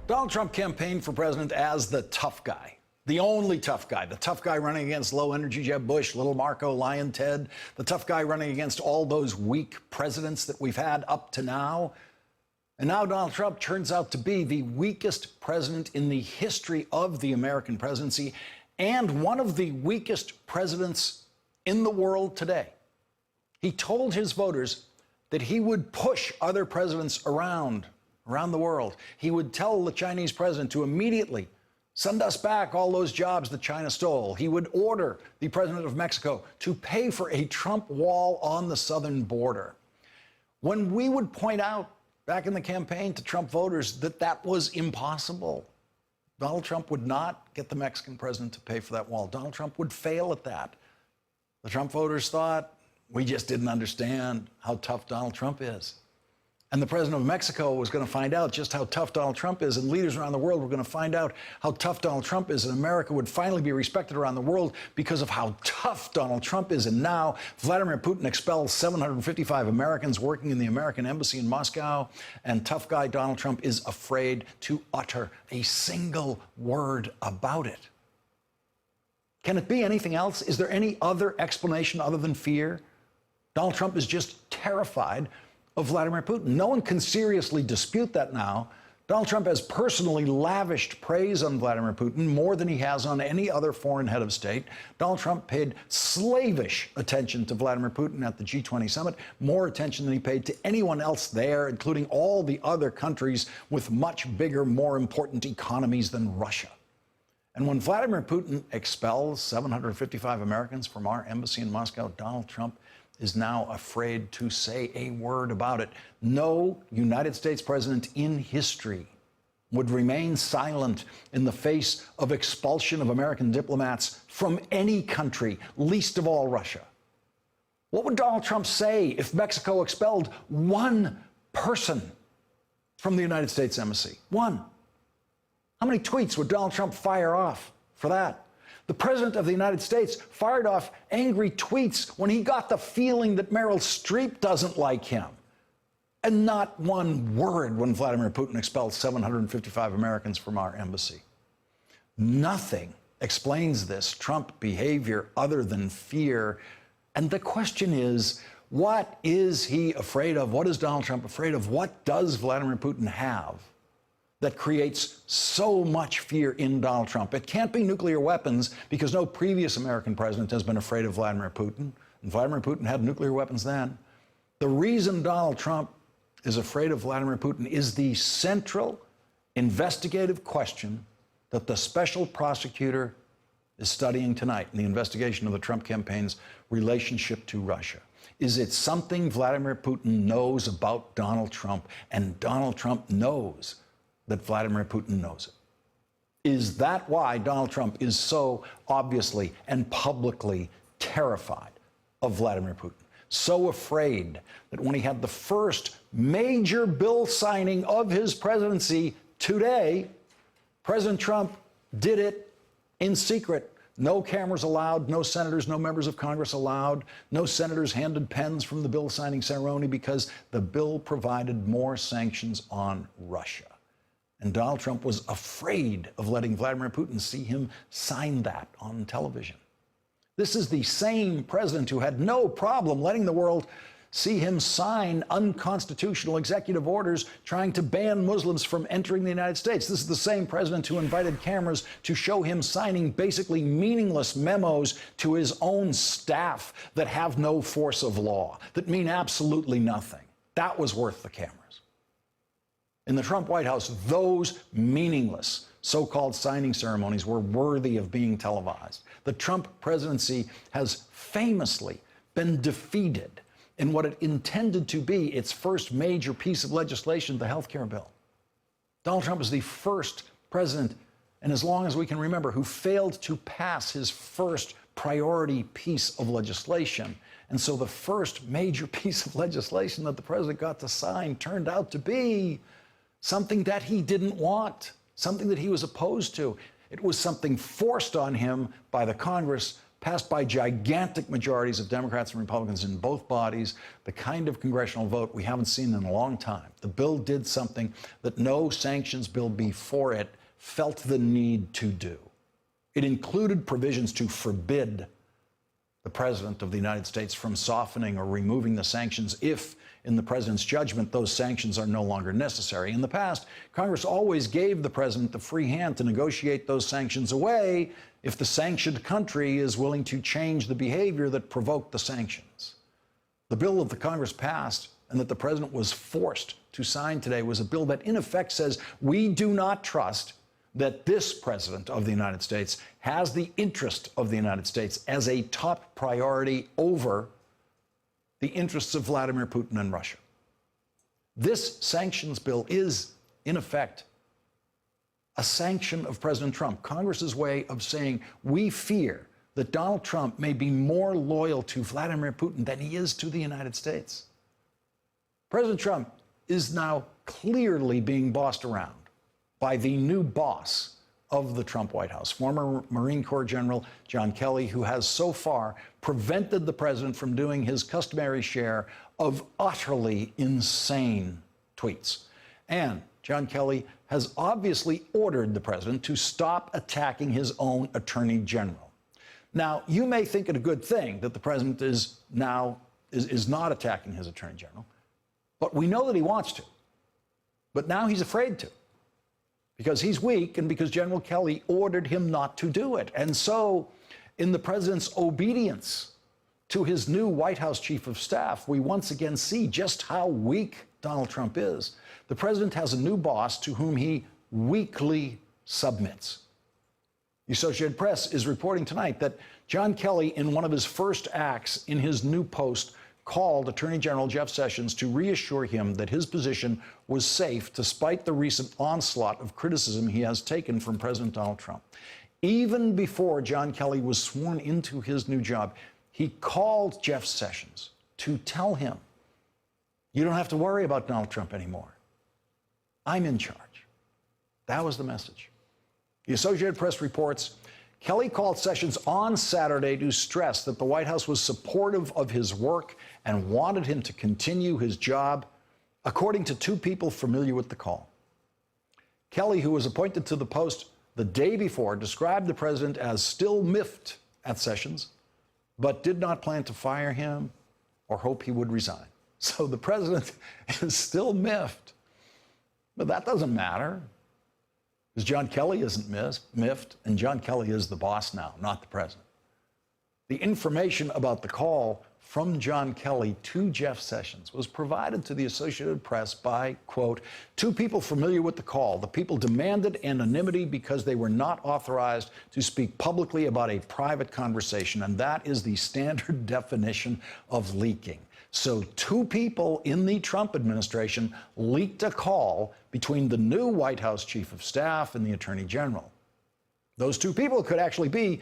Donald Trump campaigned for president as the tough guy, the only tough guy, the tough guy running against low-energy Jeb Bush, little Marco, Lion Ted, the tough guy running against all those weak presidents that we've had up to now. And now Donald Trump turns out to be the weakest president in the history of the American presidency and one of the weakest presidents in the world today. He told his voters that he would push other presidents around the world. He would tell the Chinese president to immediately send us back all those jobs that China stole. He would order the president of Mexico to pay for a Trump wall on the southern border. When we would point out back in the campaign to Trump voters that that was impossible, Donald Trump would not get the Mexican president to pay for that wall. Donald Trump would fail at that. The Trump voters thought we just didn't understand how tough Donald Trump is. And the president of Mexico was going to find out just how tough Donald Trump is, and leaders around the world were going to find out how tough Donald Trump is, and America would finally be respected around the world because of how tough Donald Trump is. And now Vladimir Putin expels 755 Americans working in the American embassy in Moscow, and tough guy Donald Trump is afraid to utter a single word about it. Can it be anything else? Is there any other explanation other than fear? Donald Trump is just terrified of Vladimir Putin. No one can seriously dispute that now. Donald Trump has personally lavished praise on Vladimir Putin more than he has on any other foreign head of state. Donald Trump paid slavish attention to Vladimir Putin at the G20 summit, more attention than he paid to anyone else there, including all the other countries with much bigger, more important economies than Russia. And when Vladimir Putin expels 755 Americans from our embassy in Moscow, Donald Trump is now afraid to say a word about it. No United States president in history would remain silent in the face of expulsion of American diplomats from any country, least of all Russia. What would Donald Trump say if Mexico expelled one person from the United States embassy? One. How many tweets would Donald Trump fire off for that? The president of the United States fired off angry tweets when he got the feeling that Meryl Streep doesn't like him. And not one word when Vladimir Putin expelled 755 Americans from our embassy. Nothing explains this Trump behavior other than fear. And the question is, what is he afraid of? What is Donald Trump afraid of? What does Vladimir Putin have that creates so much fear in Donald Trump? It can't be nuclear weapons because no previous American president has been afraid of Vladimir Putin. And Vladimir Putin had nuclear weapons then. The reason Donald Trump is afraid of Vladimir Putin is the central investigative question that the special prosecutor is studying tonight in the investigation of the Trump campaign's relationship to Russia. Is it something Vladimir Putin knows about Donald Trump, and Donald Trump knows that Vladimir Putin knows it? Is that why Donald Trump is so obviously and publicly terrified of Vladimir Putin? So afraid that when he had the first major bill signing of his presidency today, President Trump did it in secret. No cameras allowed, no senators, no members of Congress allowed, no senators handed pens from the bill signing ceremony because the bill provided more sanctions on Russia. And Donald Trump was afraid of letting Vladimir Putin see him sign that on television. This is the same president who had no problem letting the world see him sign unconstitutional executive orders trying to ban Muslims from entering the United States. This is the same president who invited cameras to show him signing basically meaningless memos to his own staff that have no force of law, that mean absolutely nothing. That was worth the cameras. In the Trump White House, those meaningless so-called signing ceremonies were worthy of being televised. The Trump presidency has famously been defeated in what it intended to be its first major piece of legislation, the health care bill. Donald Trump is the first president, and as long as we can remember, who failed to pass his first priority piece of legislation. And so the first major piece of legislation that the president got to sign turned out to be something that he didn't want, something that he was opposed to. It was something forced on him by the Congress passed by gigantic majorities of Democrats and Republicans in both bodies, the kind of congressional vote we haven't seen in a long time. The bill did something that no sanctions bill before it felt the need to do. It included provisions to forbid the President of the United States from softening or removing the sanctions if, in the President's judgment, those sanctions are no longer necessary. In the past, Congress always gave the President the free hand to negotiate those sanctions away if the sanctioned country is willing to change the behavior that provoked the sanctions. The bill that the Congress passed and that the President was forced to sign today was a bill that, in effect, says we do not trust that this President of the United States has the interest of the United States as a top priority over the interests of Vladimir Putin and Russia. This sanctions bill is, in effect, a sanction of President Trump, Congress's way of saying we fear that Donald Trump may be more loyal to Vladimir Putin than he is to the United States. President Trump is now clearly being bossed around by the new boss of the Trump White House, former Marine Corps General John Kelly, who has so far prevented the president from doing his customary share of utterly insane tweets. And John Kelly has obviously ordered the president to stop attacking his own attorney general. Now, you may think it a good thing that the president is not attacking his attorney general, but we know that he wants to. But now he's afraid to, because he's weak and because General Kelly ordered him not to do it. And so, in the president's obedience to his new White House chief of staff, we once again see just how weak Donald Trump is. The president has a new boss to whom he weakly submits. The Associated Press is reporting tonight that John Kelly, in one of his first acts in his new post, called Attorney General Jeff Sessions to reassure him that his position was safe despite the recent onslaught of criticism he has taken from President Donald Trump. Even before John Kelly was sworn into his new job, he called Jeff Sessions to tell him, you don't have to worry about Donald Trump anymore. I'm in charge. That was the message. The Associated Press reports Kelly called Sessions on Saturday to stress that the White House was supportive of his work and wanted him to continue his job, according to two people familiar with the call. Kelly, who was appointed to the post the day before, described the president as still miffed at Sessions, but did not plan to fire him or hope he would resign. So the president is still miffed. But that doesn't matter, because John Kelly isn't miffed, and John Kelly is the boss now, not the president. The information about the call from John Kelly to Jeff Sessions was provided to the Associated Press by, quote, two people familiar with the call. The people demanded anonymity because they were not authorized to speak publicly about a private conversation, and that is the standard definition of leaking. So two people in the Trump administration leaked a call between the new White House chief of staff and the attorney general. Those two people could actually be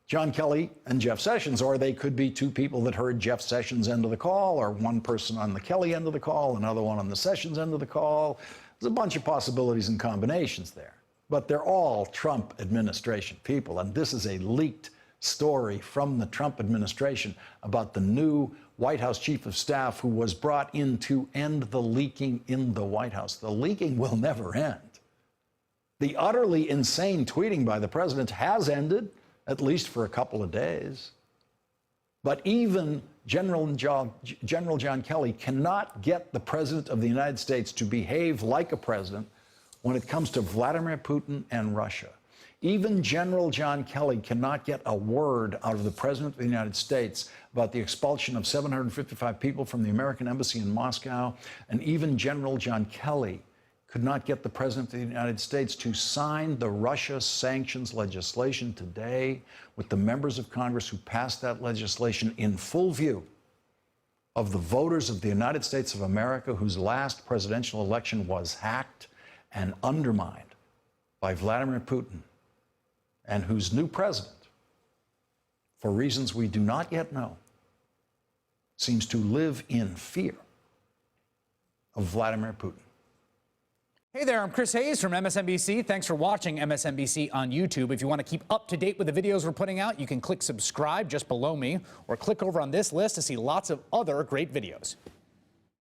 John Kelly and Jeff Sessions, or they could be two people that heard Jeff Sessions' end of the call, or one person on the Kelly end of the call, another one on the Sessions end of the call. There's a bunch of possibilities and combinations there. But they're all Trump administration people, and this is a leaked story from the Trump administration about the new White House chief of staff who was brought in to end the leaking in the White House. The leaking will never end. The utterly insane tweeting by the president has ended, at least for a couple of days. But even General John Kelly cannot get the president of the United States to behave like a president when it comes to Vladimir Putin and Russia. Even General John Kelly cannot get a word out of the President of the United States about the expulsion of 755 people from the American embassy in Moscow. And even General John Kelly could not get the President of the United States to sign the Russia sanctions legislation today with the members of Congress who passed that legislation in full view of the voters of the United States of America whose last presidential election was hacked and undermined by Vladimir Putin, and whose new president, for reasons we do not yet know, seems to live in fear of Vladimir Putin. Hey there, I'm Chris Hayes from MSNBC. Thanks for watching MSNBC on YouTube. If you want to keep up to date with the videos we're putting out, you can click subscribe just below me or click over on this list to see lots of other great videos.